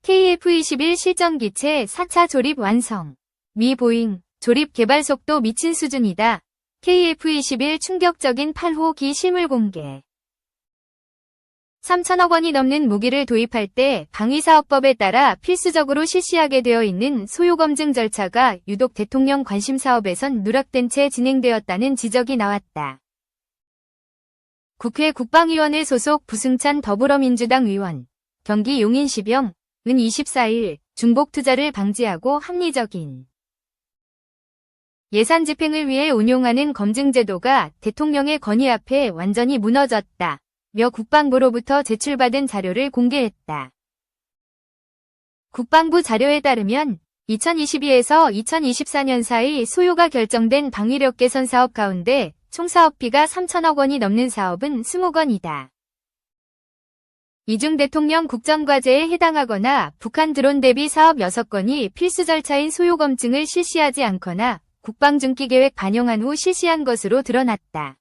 KF-21 실전기체 4차 조립 완성. 미 보잉, 조립 개발 속도 미친 수준이다. KF-21 충격적인 8호기 실물 공개. 3천억 원이 넘는 무기를 도입할 때 방위사업법에 따라 필수적으로 실시하게 되어 있는 소요검증 절차가 유독 대통령 관심사업에선 누락된 채 진행되었다는 지적이 나왔다. 국회 국방위원회 소속 부승찬 더불어민주당 의원, 경기 용인시병, 은 24일 중복 투자를 방지하고 합리적인 예산 집행을 위해 운용하는 검증제도가 대통령의 건의 앞에 완전히 무너졌다. 며 국방부로부터 제출받은 자료를 공개했다. 국방부 자료에 따르면 2022에서 2024년 사이 소요가 결정된 방위력 개선 사업 가운데 총 사업비가 3천억 원이 넘는 사업은 20건이다. 이 중 대통령 국정과제에 해당하거나 북한 드론 대비 사업 6건이 필수 절차인 소요 검증을 실시하지 않거나 국방중기계획 반영한 후 실시한 것으로 드러났다.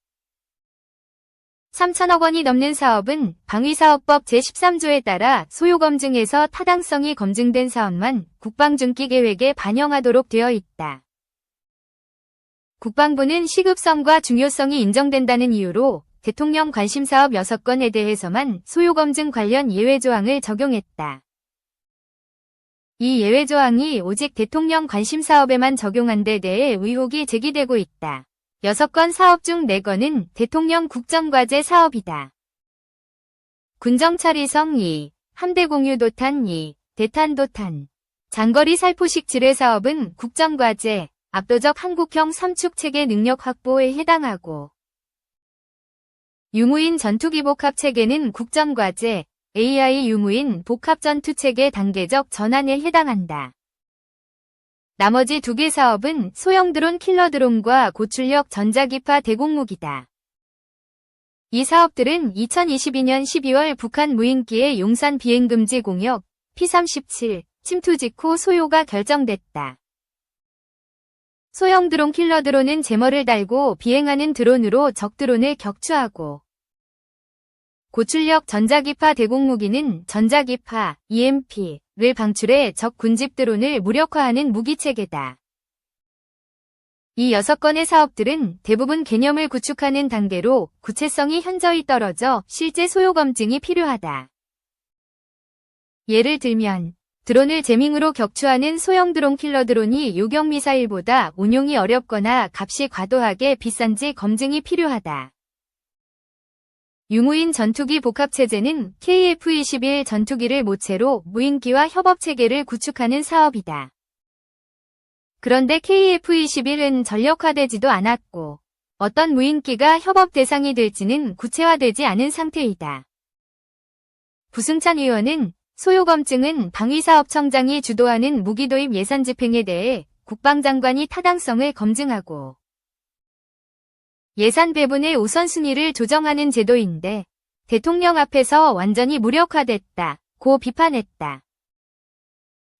3천억 원이 넘는 사업은 방위사업법 제13조에 따라 소요검증에서 타당성이 검증된 사업만 국방중기계획에 반영하도록 되어 있다. 국방부는 시급성과 중요성이 인정된다는 이유로 대통령 관심사업 6건에 대해서만 소요검증 관련 예외조항을 적용했다. 이 예외조항이 오직 대통령 관심사업에만 적용한 데 대해 의혹이 제기되고 있다. 6건 사업 중 4건은 대통령 국정과제 사업이다. 군정찰이성 2, 함대공유도탄 2, 대탄도탄, 장거리 살포식 지뢰 사업은 국정과제, 압도적 한국형 삼축체계 능력 확보에 해당하고 유무인 전투기 복합 체계는 국정과제, AI 유무인 복합 전투체계 단계적 전환에 해당한다. 나머지 2개 사업은 소형 드론 킬러 드론과 고출력 전자기파 대공무기다. 이 사업들은 2022년 12월 북한 무인기의 용산 비행금지 공역 P-37 침투 직후 소요가 결정됐다. 소형 드론 킬러 드론은 제머를 달고 비행하는 드론으로 적 드론을 격추하고 고출력 전자기파 대공무기는 전자기파, EMP를 방출해 적 군집 드론을 무력화하는 무기체계다. 이 6건의 사업들은 대부분 개념을 구축하는 단계로 구체성이 현저히 떨어져 실제 소요 검증이 필요하다. 예를 들면 드론을 제밍으로 격추하는 소형 드론 킬러 드론이 요격 미사일보다 운용이 어렵거나 값이 과도하게 비싼지 검증이 필요하다. 유무인 전투기 복합체제는 KF-21 전투기를 모체로 무인기와 협업체계를 구축하는 사업이다. 그런데 KF-21은 전력화되지도 않았고 어떤 무인기가 협업 대상이 될지는 구체화되지 않은 상태이다. 부승찬 의원은 소요 검증은 방위사업청장이 주도하는 무기 도입 예산 집행에 대해 국방장관이 타당성을 검증하고 예산 배분의 우선순위를 조정하는 제도인데 대통령 앞에서 완전히 무력화됐다고 비판했다.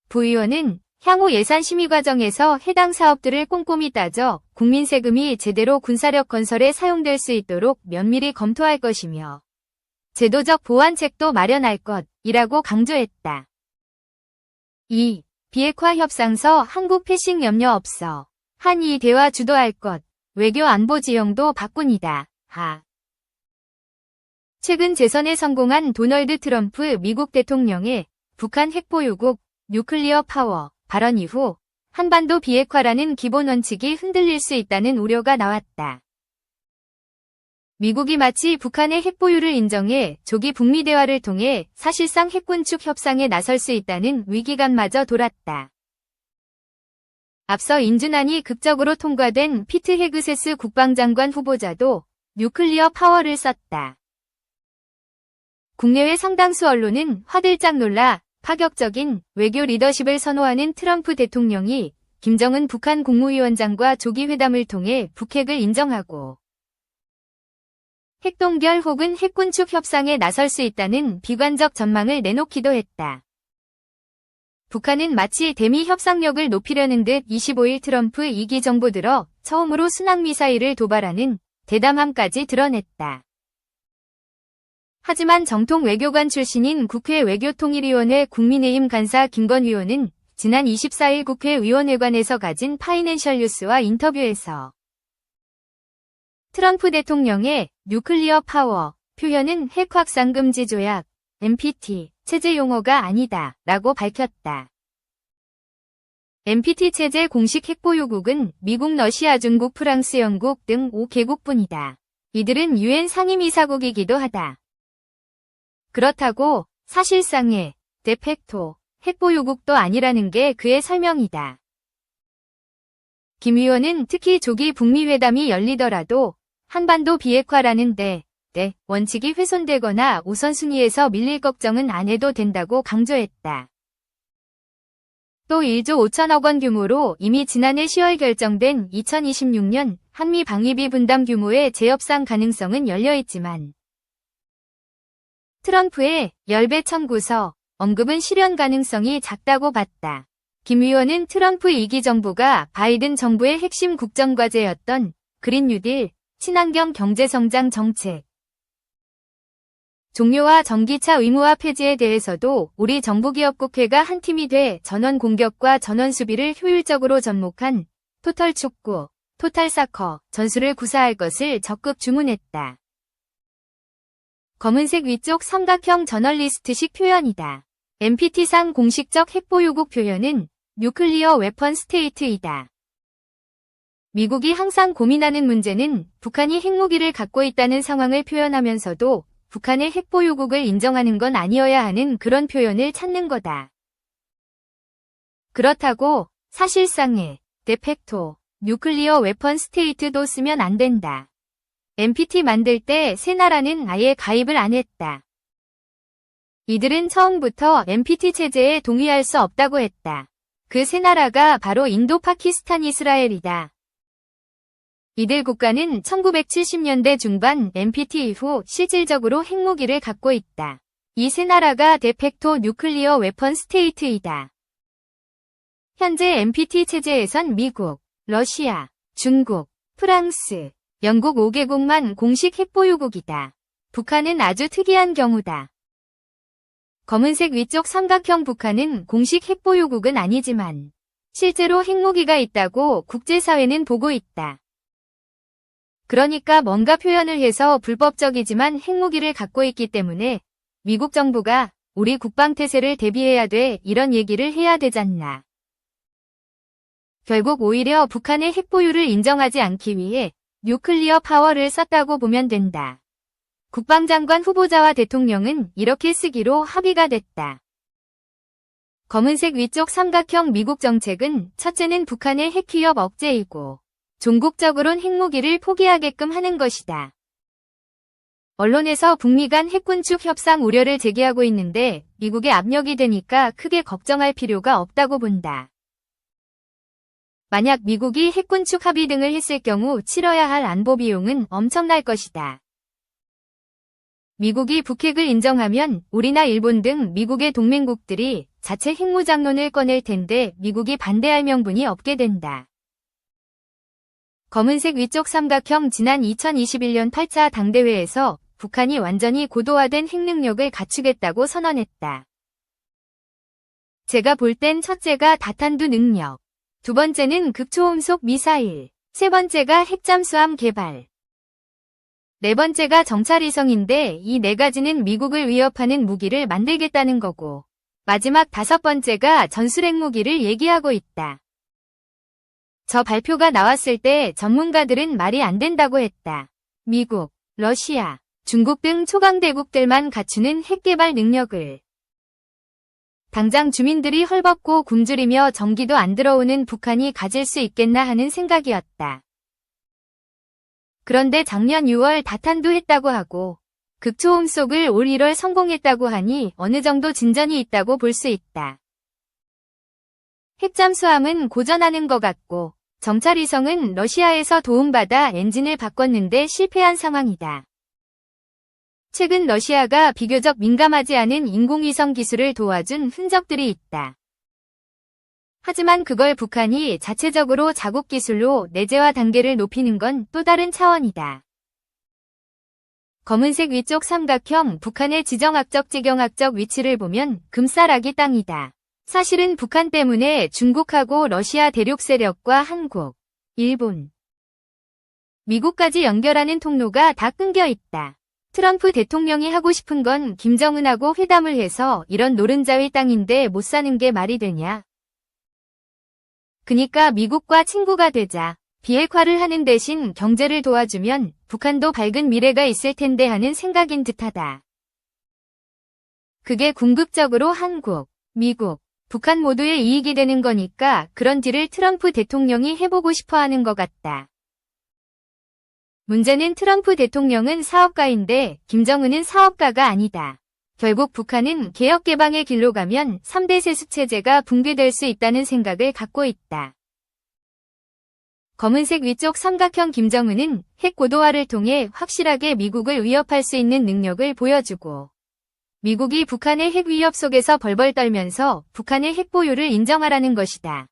부 의원은 향후 예산 심의 과정에서 해당 사업들을 꼼꼼히 따져 국민 세금이 제대로 군사력 건설에 사용될 수 있도록 면밀히 검토할 것이며 제도적 보완책도 마련할 것이라고 강조했다. 2. 비핵화 협상서 한국 패싱 염려 없어. 한일 대화 주도할 것. 외교 안보 지형도 바꾼이다. 최근 재선에 성공한 도널드 트럼프 미국 대통령의 북한 핵보유국 뉴클리어 파워 발언 이후 한반도 비핵화라는 기본 원칙이 흔들릴 수 있다는 우려가 나왔다. 미국이 마치 북한의 핵보유를 인정해 조기 북미 대화를 통해 사실상 핵군축 협상에 나설 수 있다는 위기감마저 돌았다. 앞서 인준안이 극적으로 통과된 피트 헤그세스 국방장관 후보자도 뉴클리어 파워를 썼다. 국내외 상당수 언론은 화들짝 놀라 파격적인 외교 리더십을 선호하는 트럼프 대통령이 김정은 북한 국무위원장과 조기 회담을 통해 북핵을 인정하고 핵동결 혹은 핵군축 협상에 나설 수 있다는 비관적 전망을 내놓기도 했다. 북한은 마치 대미 협상력을 높이려는 듯 25일 트럼프 2기 정부 들어 처음으로 순항미사일을 도발하는 대담함까지 드러냈다. 하지만 정통 외교관 출신인 국회 외교통일위원회 국민의힘 간사 김건 의원은 지난 24일 국회의원회관에서 가진 파이낸셜 뉴스와 인터뷰에서 트럼프 대통령의 뉴클리어 파워 표현은 핵 확산 금지 조약, NPT, 체제 용어가 아니다 라고 밝혔다. NPT 체제 공식 핵보유국은 미국, 러시아, 중국, 프랑스, 영국 등 5개국뿐이다. 이들은 유엔 상임이사국이기도 하다. 그렇다고 사실상의 데팩토 핵보유국도 아니라는 게 그의 설명이다. 김 의원은 특히 조기 북미 회담이 열리더라도 한반도 비핵화라는 데 원칙이 훼손되거나 우선순위에서 밀릴 걱정은 안 해도 된다고 강조했다. 또 1조 5천억 원 규모로 이미 지난해 10월 결정된 2026년 한미 방위비 분담 규모의 재협상 가능성은 열려있지만 트럼프의 열배 청구서 언급은 실현 가능성이 작다고 봤다. 김 의원은 트럼프 2기 정부가 바이든 정부의 핵심 국정과제였던 그린 뉴딜, 친환경 경제성장 정책, 종료와 전기차 의무화 폐지에 대해서도 우리 정부기업국회가 한 팀이 돼 전원 공격과 전원 수비를 효율적으로 접목한 토탈 축구, 토탈 사커 전술을 구사할 것을 적극 주문했다. 검은색 위쪽 삼각형 저널리스트식 표현이다. NPT상 공식적 핵보유국 표현은 뉴클리어 웨펀 스테이트이다. 미국이 항상 고민하는 문제는 북한이 핵무기를 갖고 있다는 상황을 표현하면서도 북한의 핵보유국을 인정하는 건 아니어야 하는 그런 표현을 찾는 거다. 그렇다고 사실상의 데팩토 뉴클리어 웨펀 스테이트도 쓰면 안 된다. NPT 만들 때 세 나라는 아예 가입을 안 했다. 이들은 처음부터 NPT 체제에 동의할 수 없다고 했다. 그 세 나라가 바로 인도, 파키스탄, 이스라엘이다. 이들 국가는 1970년대 중반 NPT 이후 실질적으로 핵무기를 갖고 있다. 이 세 나라가 데팩토 뉴클리어 웨펀 스테이트이다. 현재 NPT 체제에선 미국, 러시아, 중국, 프랑스, 영국 5개국만 공식 핵보유국이다. 북한은 아주 특이한 경우다. 검은색 위쪽 삼각형 북한은 공식 핵보유국은 아니지만 실제로 핵무기가 있다고 국제사회는 보고 있다. 그러니까 뭔가 표현을 해서 불법적이지만 핵무기를 갖고 있기 때문에 미국 정부가 우리 국방태세를 대비해야 돼 이런 얘기를 해야 되잖나. 결국 오히려 북한의 핵보유를 인정하지 않기 위해 뉴클리어 파워를 썼다고 보면 된다. 국방장관 후보자와 대통령은 이렇게 쓰기로 합의가 됐다. 검은색 위쪽 삼각형 미국 정책은 첫째는 북한의 핵위협 억제이고 종국적으론 핵무기를 포기하게끔 하는 것이다. 언론에서 북미 간 핵군축 협상 우려를 제기하고 있는데 미국의 압력이 되니까 크게 걱정할 필요가 없다고 본다. 만약 미국이 핵군축 합의 등을 했을 경우 치러야 할 안보 비용은 엄청날 것이다. 미국이 북핵을 인정하면 우리나 일본 등 미국의 동맹국들이 자체 핵무장론을 꺼낼 텐데 미국이 반대할 명분이 없게 된다. 검은색 위쪽 삼각형 지난 2021년 8차 당대회에서 북한이 완전히 고도화된 핵능력을 갖추겠다고 선언했다. 제가 볼 땐 첫째가 다탄두 능력, 두 번째는 극초음속 미사일, 세 번째가 핵잠수함 개발, 네 번째가 정찰위성인데 이 네 가지는 미국을 위협하는 무기를 만들겠다는 거고 마지막 다섯 번째가 전술핵무기를 얘기하고 있다. 저 발표가 나왔을 때 전문가들은 말이 안 된다고 했다. 미국, 러시아, 중국 등 초강대국들만 갖추는 핵개발 능력을 당장 주민들이 헐벗고 굶주리며 전기도 안 들어오는 북한이 가질 수 있겠나 하는 생각이었다. 그런데 작년 6월 다탄두 했다고 하고 극초음속을 올 1월 성공했다고 하니 어느 정도 진전이 있다고 볼 수 있다. 핵잠수함은 고전하는 것 같고 정찰위성은 러시아에서 도움받아 엔진을 바꿨는데 실패한 상황이다. 최근 러시아가 비교적 민감하지 않은 인공위성 기술을 도와준 흔적들이 있다. 하지만 그걸 북한이 자체적으로 자국 기술로 내재화 단계를 높이는 건 또 다른 차원이다. 검은색 위쪽 삼각형 북한의 지정학적 지경학적 위치를 보면 금싸라기 땅이다. 사실은 북한 때문에 중국하고 러시아 대륙 세력과 한국, 일본, 미국까지 연결하는 통로가 다 끊겨 있다. 트럼프 대통령이 하고 싶은 건 김정은하고 회담을 해서 이런 노른자위 땅인데 못 사는 게 말이 되냐. 그니까 미국과 친구가 되자. 비핵화를 하는 대신 경제를 도와주면 북한도 밝은 미래가 있을 텐데 하는 생각인 듯하다. 그게 궁극적으로 한국, 미국, 북한 모두의 이익이 되는 거니까 그런 딜을 트럼프 대통령이 해보고 싶어 하는 것 같다. 문제는 트럼프 대통령은 사업가인데 김정은은 사업가가 아니다. 결국 북한은 개혁개방의 길로 가면 3대 세습체제가 붕괴될 수 있다는 생각을 갖고 있다. 검은색 위쪽 삼각형 김정은은 핵 고도화를 통해 확실하게 미국을 위협할 수 있는 능력을 보여주고 미국이 북한의 핵 위협 속에서 벌벌 떨면서 북한의 핵 보유를 인정하라는 것이다.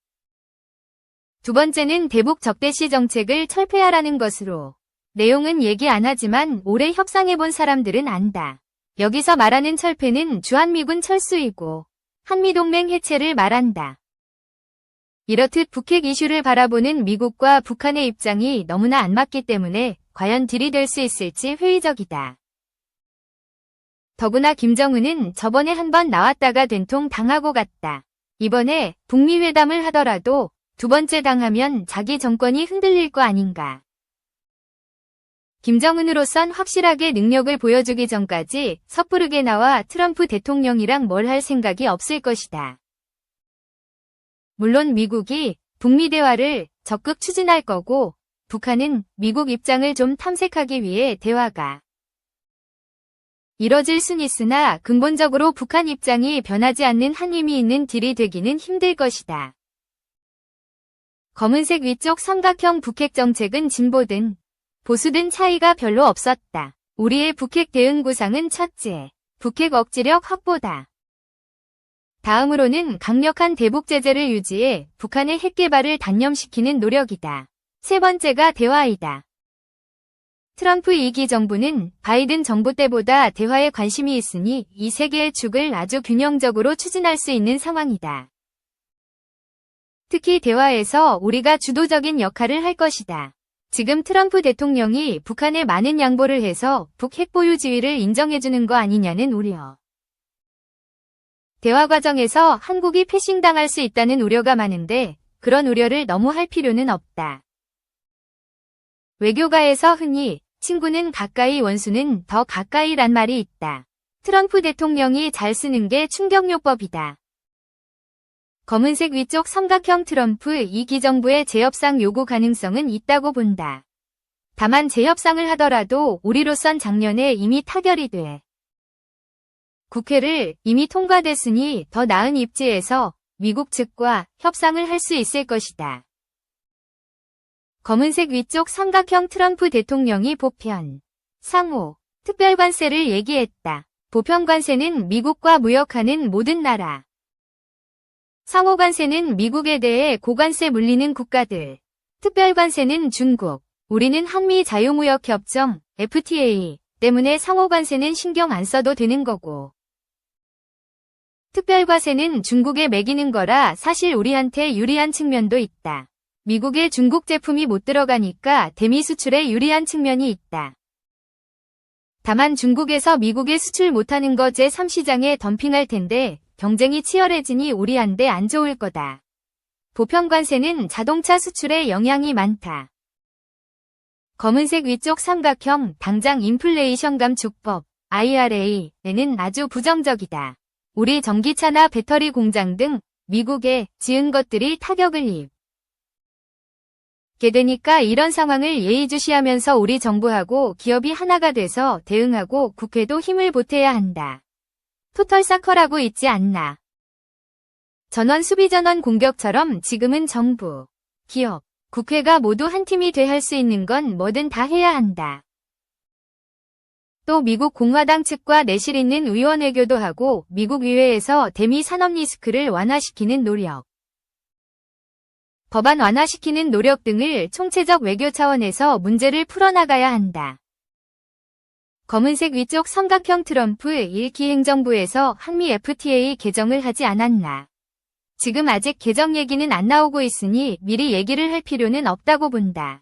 두 번째는 대북 적대시 정책을 철폐하라는 것으로 내용은 얘기 안 하지만 오래 협상해본 사람들은 안다. 여기서 말하는 철폐는 주한미군 철수이고 한미동맹 해체를 말한다. 이렇듯 북핵 이슈를 바라보는 미국과 북한의 입장이 너무나 안 맞기 때문에 과연 딜이 될 수 있을지 회의적이다. 더구나 김정은은 저번에 한번 나왔다가 된통 당하고 갔다. 이번에 북미 회담을 하더라도 두 번째 당하면 자기 정권이 흔들릴 거 아닌가. 김정은으로선 확실하게 능력을 보여주기 전까지 섣부르게 나와 트럼프 대통령이랑 뭘 할 생각이 없을 것이다. 물론 미국이 북미 대화를 적극 추진할 거고 북한은 미국 입장을 좀 탐색하기 위해 대화가 이뤄질 순 있으나 근본적으로 북한 입장이 변하지 않는 한 의미 있는 딜이 되기는 힘들 것이다. 검은색 위쪽 삼각형 북핵 정책은 진보든 보수든 차이가 별로 없었다. 우리의 북핵 대응 구상은 첫째, 북핵 억지력 확보다. 다음으로는 강력한 대북 제재를 유지해 북한의 핵 개발을 단념시키는 노력이다. 세 번째가 대화이다. 트럼프 2기 정부는 바이든 정부 때보다 대화에 관심이 있으니 이 세 개의 축을 아주 균형적으로 추진할 수 있는 상황이다. 특히 대화에서 우리가 주도적인 역할을 할 것이다. 지금 트럼프 대통령이 북한에 많은 양보를 해서 북핵 보유 지위를 인정해주는 거 아니냐는 우려. 대화 과정에서 한국이 패싱당할 수 있다는 우려가 많은데 그런 우려를 너무 할 필요는 없다. 외교가에서 흔히 친구는 가까이 원수는 더 가까이란 말이 있다. 트럼프 대통령이 잘 쓰는 게 충격요법이다. 검은색 위쪽 삼각형 트럼프 2기 정부의 재협상 요구 가능성은 있다고 본다. 다만 재협상을 하더라도 우리로선 작년에 이미 타결이 돼. 국회를 이미 통과됐으니 더 나은 입지에서 미국 측과 협상을 할 수 있을 것이다. 검은색 위쪽 삼각형 트럼프 대통령이 보편, 상호, 특별관세를 얘기했다. 보편관세는 미국과 무역하는 모든 나라. 상호관세는 미국에 대해 고관세 물리는 국가들. 특별관세는 중국. 우리는 한미 자유무역협정, FTA 때문에 상호관세는 신경 안 써도 되는 거고. 특별과세는 중국에 매기는 거라 사실 우리한테 유리한 측면도 있다. 미국에 중국 제품이 못 들어가니까 대미 수출에 유리한 측면이 있다. 다만 중국에서 미국에 수출 못하는 거 제3시장에 덤핑할 텐데 경쟁이 치열해지니 우리한테 안 좋을 거다. 보편관세는 자동차 수출에 영향이 많다. 검은색 위쪽 삼각형 당장 인플레이션 감축법 IRA에는 아주 부정적이다. 우리 전기차나 배터리 공장 등 미국에 지은 것들이 타격을 입게 되니까 이런 상황을 예의주시하면서 우리 정부하고 기업이 하나가 돼서 대응하고 국회도 힘을 보태야 한다. 토털 사커라고 있지 않나. 전원 수비전원 공격처럼 지금은 정부, 기업, 국회가 모두 한 팀이 돼 할 수 있는 건 뭐든 다 해야 한다. 또 미국 공화당 측과 내실 있는 의원 외교도 하고 미국 의회에서 대미 산업 리스크를 완화시키는 노력, 법안 완화시키는 노력 등을 총체적 외교 차원에서 문제를 풀어나가야 한다. 검은색 위쪽 삼각형 트럼프 1기 행정부에서 한미 FTA 개정을 하지 않았나. 지금 아직 개정 얘기는 안 나오고 있으니 미리 얘기를 할 필요는 없다고 본다.